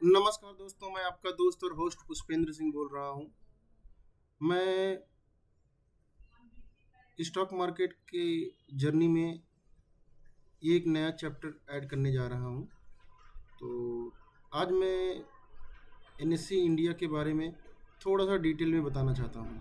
नमस्कार दोस्तों, मैं आपका दोस्त और होस्ट पुष्पेंद्र सिंह बोल रहा हूँ। मैं स्टॉक मार्केट के जर्नी में ये एक नया चैप्टर ऐड करने जा रहा हूँ। तो आज मैं एनएससी इंडिया के बारे में थोड़ा सा डिटेल में बताना चाहता हूँ।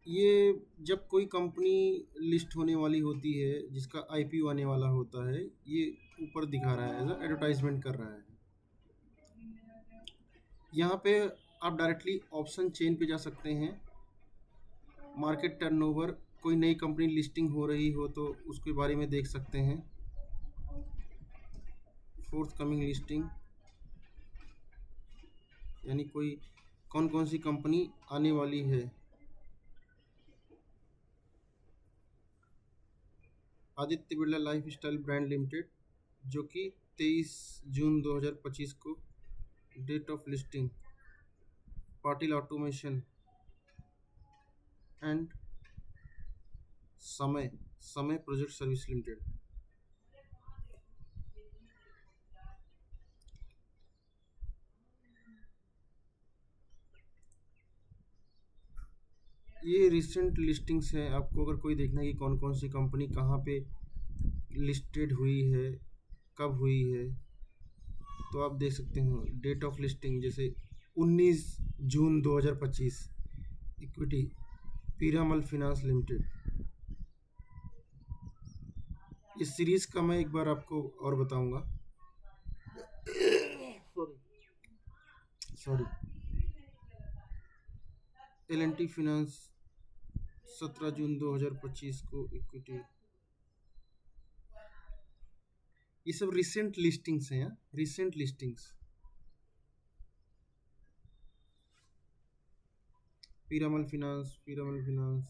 ये जब कोई कंपनी लिस्ट होने वाली होती है, जिसका आईपीओ आने वाला होता है, ये ऊपर दिखा रहा है, एज एडवर्टाइजमेंट कर रहा है। यहाँ पे आप डायरेक्टली ऑप्शन चेन पे जा सकते हैं। मार्केट टर्नओवर, कोई नई कंपनी लिस्टिंग हो रही हो तो उसके बारे में देख सकते हैं। फोर्थ कमिंग लिस्टिंग, यानी कोई कौन कौन सी कंपनी आने वाली है। Aditya Birla life style brand limited, जो कि 23 जून 2025 को date of listing. Patil automation and समय समय प्रोजेक्ट सर्विस लिमिटेड। ये रिसेंट लिस्टिंग्स हैं। आपको अगर कोई देखना है कि कौन कौन सी कंपनी कहाँ पे लिस्टेड हुई है, कब हुई है, तो आप देख सकते हो डेट ऑफ लिस्टिंग। जैसे 19 जून 2025, इक्विटी पीरामल फाइनेंस लिमिटेड। इस सीरीज का मैं एक बार आपको और बताऊंगा। Sorry, L N T finance 17 जून 2025 को इक्विटी। ये सब रिसेंट लिस्टिंग्स हैं, recent listings. Piramal finance, Piramal finance,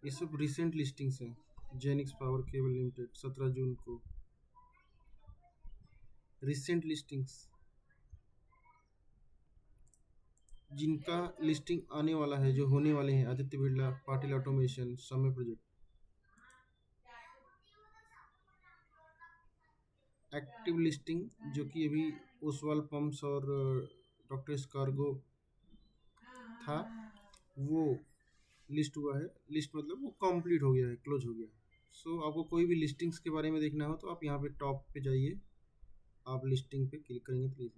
ये सब रिसेंट लिस्टिंग्स हैं। जेनिक्स पावर केबल लिमिटेड 17 जून को, रिसेंट लिस्टिंग्स। जिनका लिस्टिंग आने वाला है, जो होने वाले हैं, आदित्य बिरला, पाटिल ऑटोमेशन, समय प्रोजेक्ट। एक्टिव लिस्टिंग, जो कि अभी ओसवाल पंप्स और डॉक्टर कार्गो था, वो लिस्ट हुआ है। लिस्ट मतलब वो कंप्लीट हो गया है, क्लोज हो गया है। सो आपको कोई भी लिस्टिंग्स के बारे में देखना हो तो आप यहाँ पे टॉप पे जाइए, आप लिस्टिंग पे क्लिक करेंगे तो प्लीज।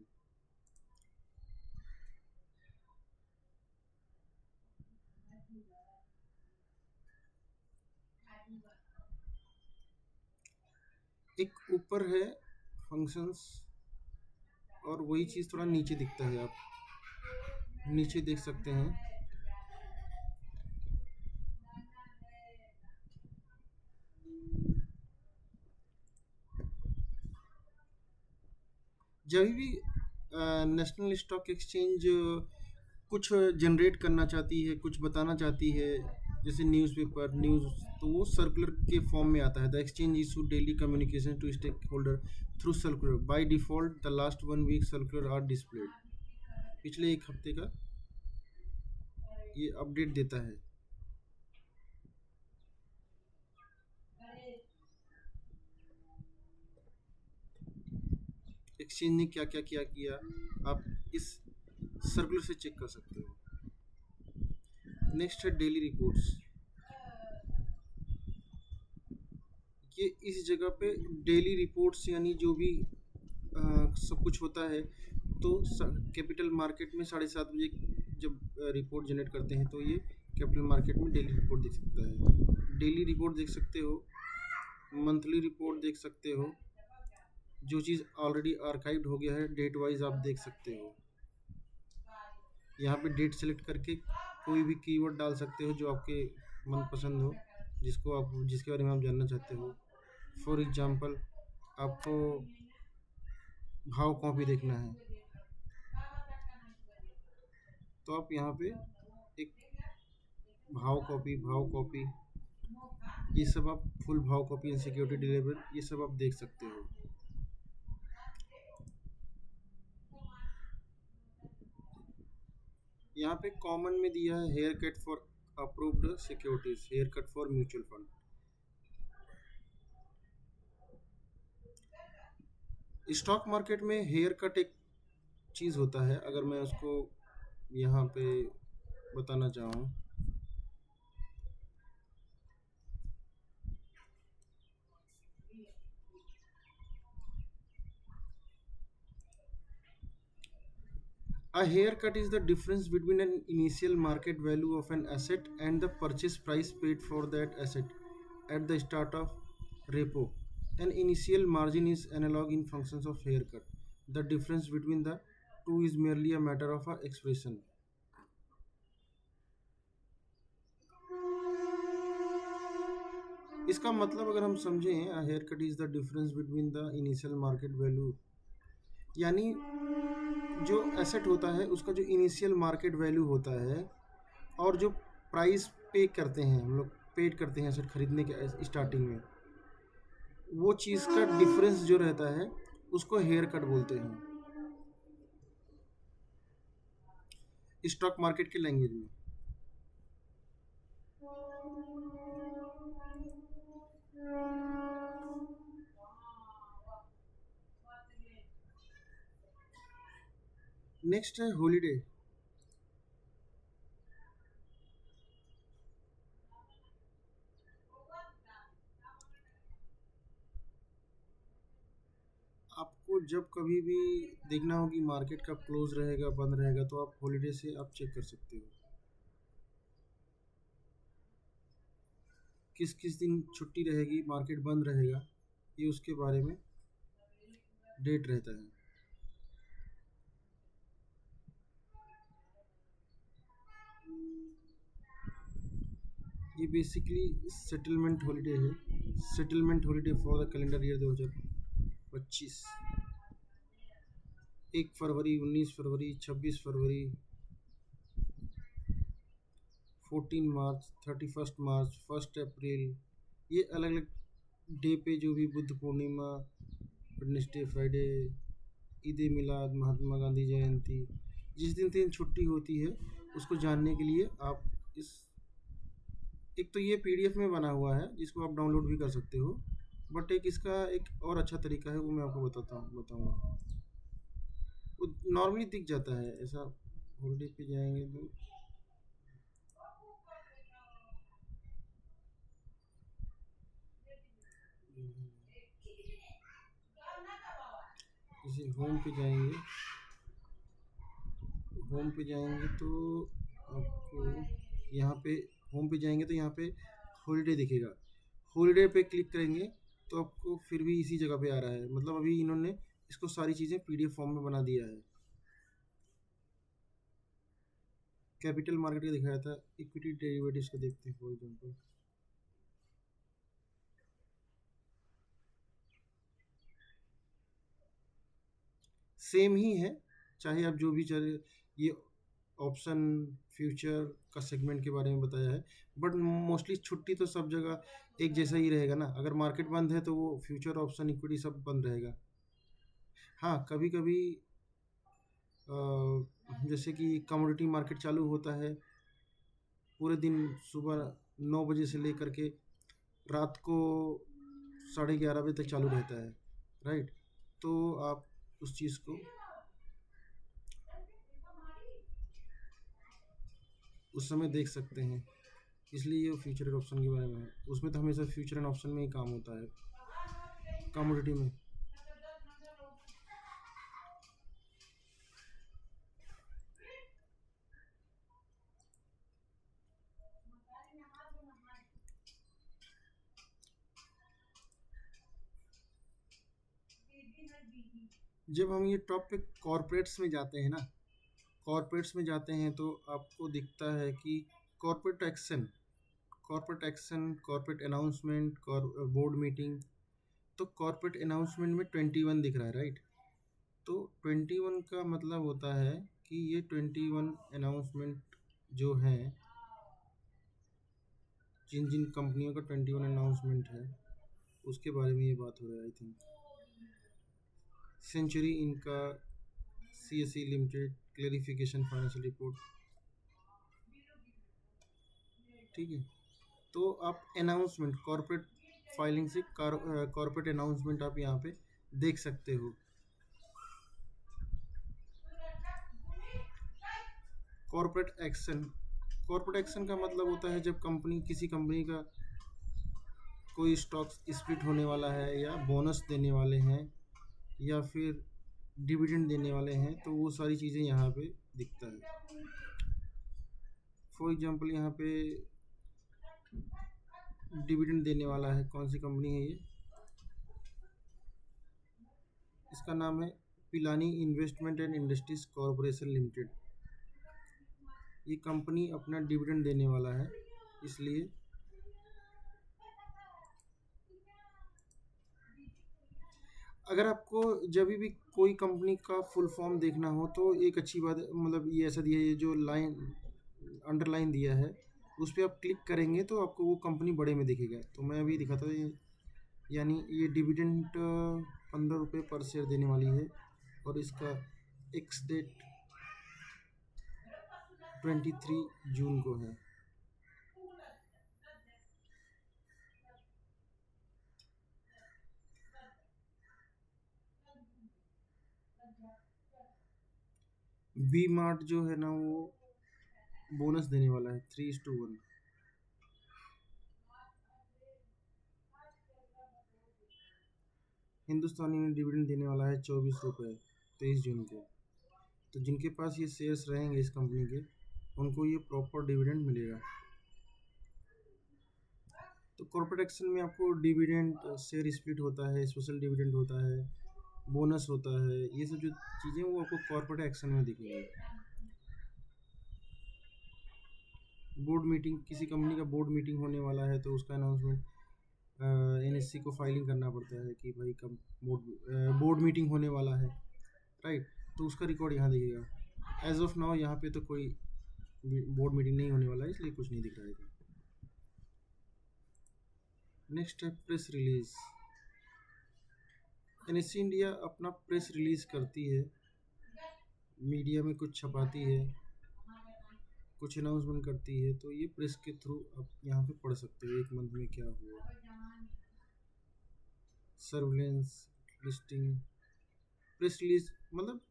एक ऊपर है फंक्शंस, और वही चीज़ थोड़ा नीचे दिखता है। आप नीचे देख सकते हैं। जब भी नेशनल स्टॉक एक्सचेंज कुछ जनरेट करना चाहती है, कुछ बताना चाहती है, जैसे न्यूज़पेपर न्यूज़, तो वो सर्कुलर के फॉर्म में आता है। The exchange issue daily communication to stake holder through circular. By default the last 1 week circular are displayed. पिछले एक हफ्ते का ये अपडेट देता है। एक्सचेंज ने क्या क्या किया किया, आप इस सर्कुलर से चेक कर सकते हो। नेक्स्ट है डेली रिपोर्ट्स। ये इस जगह पे डेली रिपोर्ट्स, यानी जो भी सब कुछ होता है। तो कैपिटल मार्केट में 7:30 बजे जब रिपोर्ट जनरेट करते हैं, तो ये कैपिटल मार्केट में डेली रिपोर्ट देख सकता है। डेली रिपोर्ट देख सकते हो, मंथली रिपोर्ट देख सकते हो। जो चीज़ ऑलरेडी आर्काइव्ड हो गया है, डेट वाइज आप देख सकते हो। यहाँ पे डेट सेलेक्ट करके कोई भी कीवर्ड डाल सकते हो जो आपके मनपसंद हो, जिसको आप जिसके बारे में आप जानना चाहते हो। फॉर एग्जांपल, आपको भाव कॉपी देखना है, तो आप यहाँ पे एक भाव कॉपी, ये सब आप फुल भाव कॉपी एंड सिक्योरिटी डिलीवर, ये सब आप देख सकते हो। यहाँ पे कॉमन में दिया है haircut for approved securities, haircut for mutual fund. Stock market में हेयर कट एक चीज़ होता है, अगर मैं उसको यहाँ पे बताना चाहूँ। A haircut is the difference between an initial market value of an asset and the purchase price paid for that asset at the start of repo. An initial margin is analog in functions of haircut. The difference between the two is merely a matter of a expression. इसका मतलब अगर हम समझें, a haircut is the difference between the initial market value, यानी जो asset होता है उसका जो इनिशियल मार्केट वैल्यू होता है और जो प्राइस पे करते हैं हम लोग, पेड करते हैं एसेट खरीदने के स्टार्टिंग में, वो चीज़ का डिफरेंस जो रहता है उसको हेयर कट बोलते हैं स्टॉक मार्केट के लैंग्वेज में। नेक्स्ट है हॉलीडे। आपको जब कभी भी देखना हो कि मार्केट कब क्लोज रहेगा, बंद रहेगा, तो आप हॉलीडे से आप चेक कर सकते हो किस किस दिन छुट्टी रहेगी, मार्केट बंद रहेगा, ये उसके बारे में डेट रहता है। ये बेसिकली सेटलमेंट हॉलीडे है, settlement holiday for the calendar year 2025। 1 फरवरी, 19 फरवरी, 26 फरवरी, 14 मार्च, 31 मार्च, 1 अप्रैल, ये अलग अलग डे पे जो भी बुद्ध पूर्णिमा, वेडनेसडे, फ्राइडे, ईद ए मिलाद, महात्मा गांधी जयंती, जिस दिन दिन छुट्टी होती है उसको जानने के लिए आप इस, एक तो ये पीडीएफ में बना हुआ है जिसको आप डाउनलोड भी कर सकते हो, बट एक इसका एक और अच्छा तरीका है, वो मैं आपको बताऊंगा। वो नॉर्मली दिख जाता है ऐसा, हॉलीडे पे जाएंगे तो जैसे होम पे जाएंगे तो आपको यहाँ पे, होम पे जाएंगे तो यहाँ पे हॉलीडे दिखेगा। हॉलीडे पे क्लिक करेंगे तो आपको फिर भी इसी जगह पे आ रहा है, मतलब अभी इन्होंने इसको सारी चीज़ें पीडीएफ फॉर्म में बना दिया है। कैपिटल मार्केट का दिखाया था, इक्विटी डेरिवेटिव्स का देखते हैं फॉर एग्जांपल। सेम ही है, चाहे आप जो भी चले, ये ऑप्शन फ्यूचर का सेगमेंट के बारे में बताया है, बट मोस्टली छुट्टी तो सब जगह एक जैसा ही रहेगा ना। अगर मार्केट बंद है तो वो फ्यूचर ऑप्शन इक्विटी सब बंद रहेगा। हाँ, कभी कभी जैसे कि कमोडिटी मार्केट चालू होता है पूरे दिन, सुबह 9 बजे से लेकर के रात को 11:30 बजे तक चालू रहता है, राइट। तो आप उस चीज़ को उस समय देख सकते हैं, इसलिए ये फ्यूचर एंड ऑप्शन के बारे में है। उसमें तो हमेशा फ्यूचर एंड ऑप्शन में ही काम होता है, कमोडिटी में। जब हम ये टॉप पे कॉरपोरेट्स में जाते हैं ना, कॉरपोरेट्स में जाते हैं तो आपको दिखता है कि corporate action, corporate announcement, board meeting. तो कॉरपोरेट अनाउंसमेंट में 21 दिख रहा है, राइट। तो 21 का मतलब होता है कि ये 21 अनाउंसमेंट जो हैं, जिन जिन कंपनियों का 21 अनाउंसमेंट है उसके बारे में ये बात हो रहा है, आई थिंक। सेंचुरी इनका, CSE limited clarification financial report, ठीक है। तो आप अनाउंसमेंट कॉर्पोरेट फाइलिंग से कॉर्पोरेट अनाउंसमेंट आप यहाँ पे देख सकते हो। कॉर्पोरेट एक्शन, कॉर्पोरेट एक्शन का मतलब होता है जब कंपनी किसी कंपनी का कोई स्टॉक स्प्लिट होने वाला है या बोनस देने वाले हैं या फिर डिविडेंड देने वाले हैं, तो वो सारी चीज़ें यहाँ पे दिखता है। फॉर एग्जांपल यहाँ पे डिविडेंड देने वाला है, कौन सी कंपनी है ये, इसका नाम है Pilani investment and industries corporation limited. ये कंपनी अपना डिविडेंड देने वाला है, इसलिए अगर आपको जब भी कोई कंपनी का फुल फॉर्म देखना हो तो एक अच्छी बात, मतलब ये ऐसा दिया है, ये जो लाइन अंडरलाइन दिया है उस पर आप क्लिक करेंगे तो आपको वो कंपनी बड़े में दिखेगा। तो मैं अभी दिखाता हूँ यानी ये डिविडेंड 15 रुपये पर शेयर देने वाली है और इसका एक्स डेट 23 जून को है। वी मार्ट जो है ना वो बोनस देने वाला है 3:1। हिंदुस्तानी में डिविडेंड देने वाला है 24 रुपये 23 जून को। तो जिनके पास ये शेयर्स रहेंगे इस कंपनी के, उनको ये प्रॉपर डिविडेंड मिलेगा। तो कॉर्पोरेट एक्शन में आपको डिविडेंड, शेयर स्प्लिट होता है, स्पेशल डिविडेंड होता है, बोनस होता है, ये सब जो चीज़ें वो आपको कॉर्पोरेट एक्शन में दिखेंगी। बोर्ड मीटिंग, किसी कंपनी का बोर्ड मीटिंग होने वाला है तो उसका अनाउंसमेंट एनएससी को फाइलिंग करना पड़ता है कि भाई कब बोर्ड मीटिंग होने वाला है, राइट। तो उसका रिकॉर्ड यहाँ दिखेगा। एज ऑफ नाउ यहाँ पे तो कोई बोर्ड मीटिंग नहीं होने वाला है, इसलिए कुछ नहीं दिख रहा है। नेक्स्ट है प्रेस रिलीज। एनएससी इंडिया अपना प्रेस रिलीज करती है, मीडिया में कुछ छपाती है, कुछ अनाउंसमेंट करती है, तो ये प्रेस के थ्रू आप यहाँ पे पढ़ सकते हो एक मंथ में क्या हुआ। सर्विलेंस लिस्टिंग, प्रेस रिलीज मतलब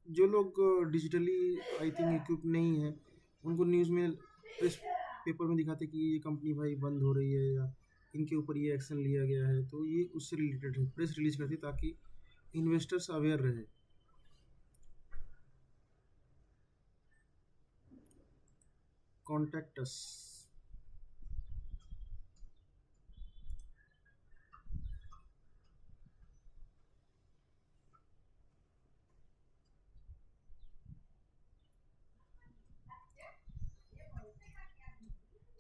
जो लोग डिजिटली आई थिंक इक्विप नहीं है उनको न्यूज़ में प्रेस पेपर में दिखाते कि ये कंपनी भाई बंद हो रही है या इनके ऊपर ये एक्शन लिया गया है, तो ये उससे रिलेटेड है। प्रेस रिलीज करती है ताकि इन्वेस्टर्स अवेयर रहे। कॉन्टैक्ट अस,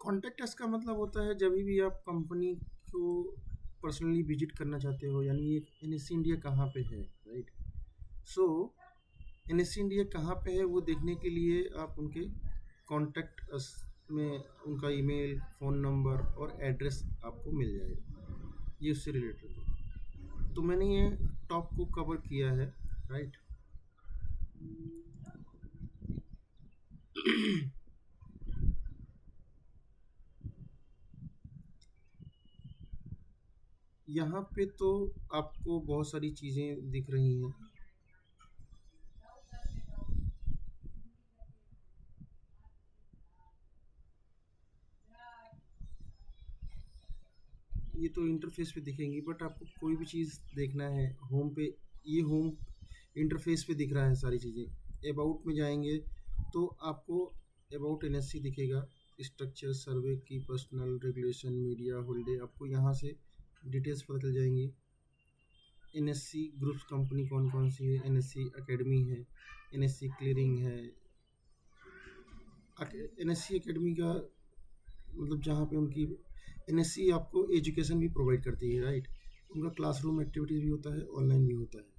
कॉन्टैक्ट अस का मतलब होता है जब भी आप कंपनी को पर्सनली विजिट करना चाहते हो, यानी ये एनएससी इंडिया कहाँ पे है, राइट। सो एनएससी इंडिया कहाँ पे है वो देखने के लिए आप उनके कॉन्टैक्ट अस में उनका ईमेल, फ़ोन नंबर और एड्रेस आपको मिल जाएगा, ये उससे रिलेटेड है। तो मैंने ये टॉप को कवर किया है, राइट। यहाँ पे तो आपको बहुत सारी चीज़ें दिख रही हैं। ये तो इंटरफेस पे दिखेंगी, बट आपको कोई भी चीज़ देखना है होम पे, ये होम इंटरफेस पे दिख रहा है सारी चीज़ें। अबाउट में जाएंगे तो आपको अबाउट एनएससी दिखेगा, स्ट्रक्चर, सर्वे की, पर्सनल, रेगुलेशन, मीडिया, हॉलीडे, आपको यहाँ से डिटेल्स पता चल जाएंगी। एनएससी ग्रुप्स कंपनी कौन कौन सी है, एनएससी एकेडमी है, एनएससी क्लियरिंग है। एनएससी एकेडमी का मतलब जहाँ पे उनकी एनएससी आपको एजुकेशन भी प्रोवाइड करती है, राइट। उनका क्लासरूम एक्टिविटीज़ भी होता है, ऑनलाइन भी होता है।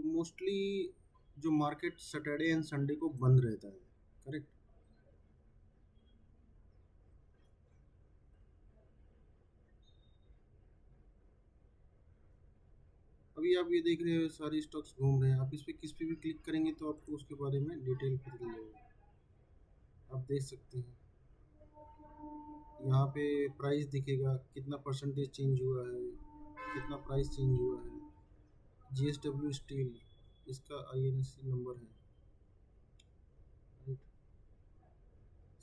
मोस्टली जो मार्केट सैटरडे एंड संडे को बंद रहता है, करेक्ट। अभी आप ये देख रहे हो सारे स्टॉक्स घूम रहे हैं, आप इस पे किस पे भी क्लिक करेंगे तो आपको उसके बारे में डिटेल पता चल जाएगा। आप देख सकते हैं यहाँ पे प्राइस दिखेगा, कितना परसेंटेज चेंज हुआ है, कितना प्राइस चेंज हुआ है। JSW स्टील, इसका INC नंबर है, राइट।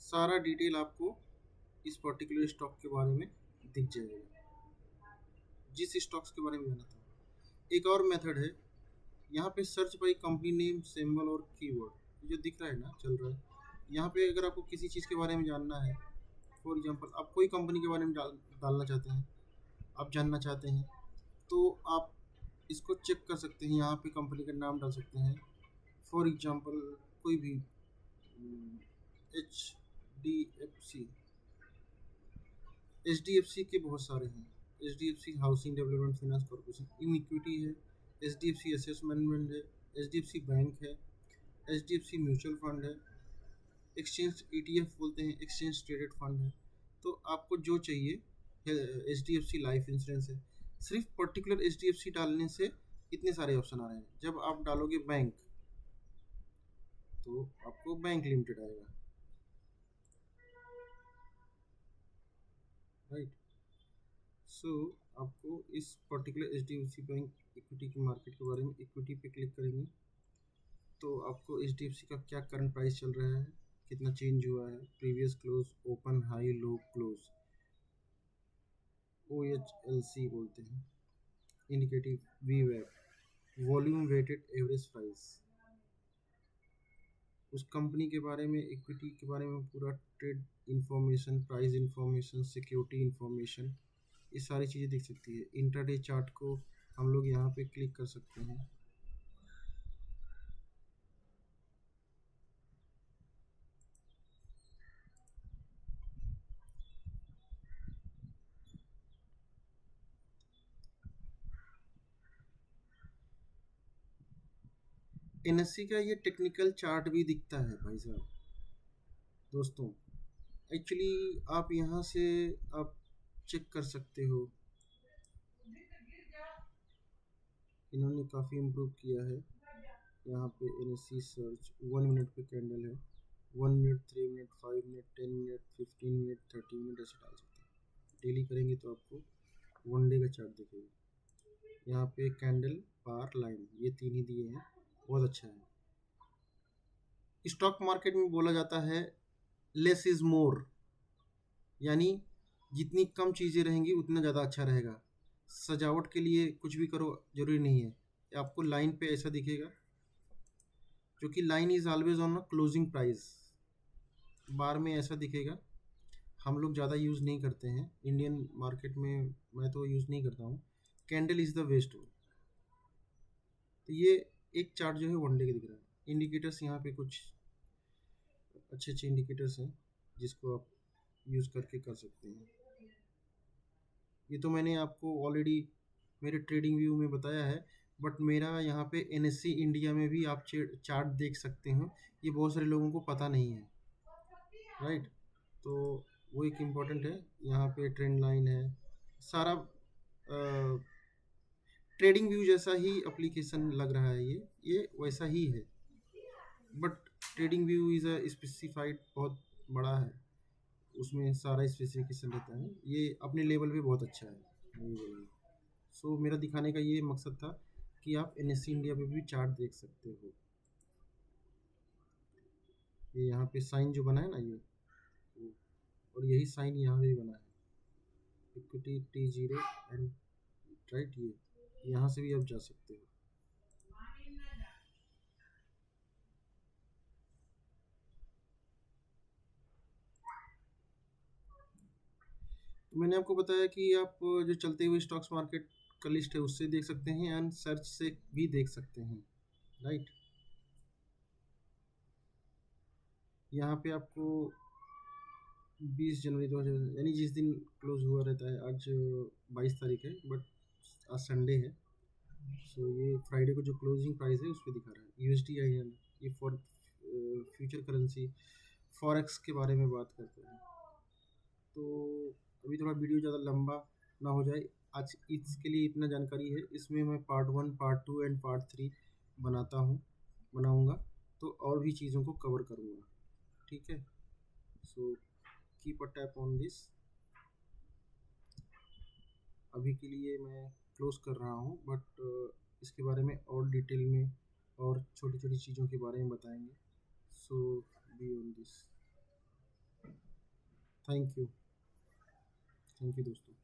सारा डिटेल आपको इस पर्टिकुलर स्टॉक के बारे में दिख जाएगा, जिस स्टॉक्स के बारे में जाना था। एक और मेथड है, यहाँ पे search by company name, symbol और कीवर्ड जो दिख रहा है ना, चल रहा है। यहाँ पे अगर आपको किसी चीज़ के बारे में जानना है, फॉर एग्जांपल आप कोई कंपनी के बारे में डालना चाहते हैं, आप जानना चाहते हैं, तो आप इसको चेक कर सकते हैं। यहाँ पे कंपनी का नाम डाल सकते हैं, फॉर एग्जांपल कोई भी HDFC। HDFC के बहुत सारे हैं, HDFC housing development finance corporation, in equity है, HDFC एसेट मैनेजमेंट है, HDFC बैंक है, HDFC म्यूचुअल फंड है, एक्सचेंज ETF बोलते हैं, एक्सचेंज ट्रेडेड फंड है। तो आपको जो चाहिए, HDFC लाइफ इंश्योरेंस है। सिर्फ पर्टिकुलर HDFC डालने से इतने सारे ऑप्शन आ रहे हैं। जब आप डालोगे बैंक तो आपको बैंक लिमिटेड आएगा, राइट। सो आपको इस पर्टिकुलर HDFC बैंक इक्विटी की मार्केट के बारे में, इक्विटी पे क्लिक करेंगे तो आपको HDFC का क्या करंट प्राइस चल रहा है, कितना चेंज हुआ है, previous close, open, high, low, close, OHLC बोलते हैं, indicative, VWAP, volume weighted average price, उस कंपनी के बारे में, इक्विटी के बारे में पूरा trade information, price information, security information, ये सारी चीज़ें दिख सकती है। इंट्राडे चार्ट को हम लोग यहाँ पे क्लिक कर सकते हैं। NSE का ये टेक्निकल चार्ट भी दिखता है भाई साहब, दोस्तों। एक्चुअली आप यहाँ से आप चेक कर सकते हो, इन्होंने काफ़ी इम्प्रूव किया है। यहाँ पे NSE सर्च 1 मिनट पे कैंडल है, 1 minute, 3 minute, 5 minute, 10 minute, 15 minute, 30 minute ऐसे डाल सकते हैं। डेली करेंगे तो आपको 1 डे का चार्ट दिखेगा। यहाँ पे कैंडल, बार, लाइन, ये तीन ही दिए हैं, बहुत अच्छा है। स्टॉक मार्केट में बोला जाता है लेस इज मोर, यानी जितनी कम चीज़ें रहेंगी उतना ज़्यादा अच्छा रहेगा। सजावट के लिए कुछ भी करो जरूरी नहीं है। आपको लाइन पे ऐसा दिखेगा, जो कि line is always on closing price. Bar में ऐसा दिखेगा, हम लोग ज़्यादा यूज़ नहीं करते हैं इंडियन मार्केट में, मैं तो यूज़ नहीं करता हूँ। Candle is the best. तो ये एक चार्ट जो है 1 डे का दिख रहा है। इंडिकेटर्स यहाँ पे कुछ अच्छे अच्छे इंडिकेटर्स हैं जिसको आप यूज़ करके कर सकते हैं। ये तो मैंने आपको ऑलरेडी मेरे ट्रेडिंग व्यू में बताया है, बट मेरा यहाँ पे NSE इंडिया में भी आप चार्ट देख सकते हो। ये बहुत सारे लोगों को पता नहीं है, राइट। तो वो एक इम्पॉर्टेंट है। यहाँ पे ट्रेंड लाइन है, सारा ट्रेडिंग व्यू जैसा ही एप्लीकेशन लग रहा है, ये वैसा ही है, but trading view is a specified, बहुत बड़ा है, उसमें सारा स्पेसिफिकेशन रहता है। ये अपने लेवल पे बहुत अच्छा है। सो मेरा दिखाने का ये मकसद था कि आप NSE इंडिया पे भी चार्ट देख सकते हो। ये यहाँ पे साइन जो बना है ना, ये और यही साइन यहाँ पे भी बना है, इक्विटी T0 एंड, राइट। ये यहाँ से भी आप जा सकते हो। तो मैंने आपको बताया कि आप जो चलते हुए स्टॉक्स मार्केट का लिस्ट है उससे देख सकते हैं, एंड सर्च से भी देख सकते हैं, राइट। यहाँ पे आपको 20 जनवरी 2000, यानी जिस दिन क्लोज हुआ रहता है, आज 22 तारीख है, बट आज संडे है, सो ये फ्राइडे को जो क्लोजिंग प्राइस है उस पर दिखा रहा है यूएसडी INR। ये फॉर फ्यूचर करेंसी फॉरेक्स के बारे में बात करते हैं। तो अभी थोड़ा वीडियो ज़्यादा लंबा ना हो जाए, आज इसके लिए इतना जानकारी है। इसमें मैं पार्ट 1, पार्ट 2 एंड पार्ट 3 बनाऊंगा, तो और भी चीज़ों को कवर करूंगा। ठीक है, so keep a tap on this. अभी के लिए मैं क्लोज कर रहा हूँ, बट इसके बारे में और डिटेल में और छोटी छोटी चीज़ों के बारे में बताएंगे। So be on this. Thank you, thank you दोस्तों।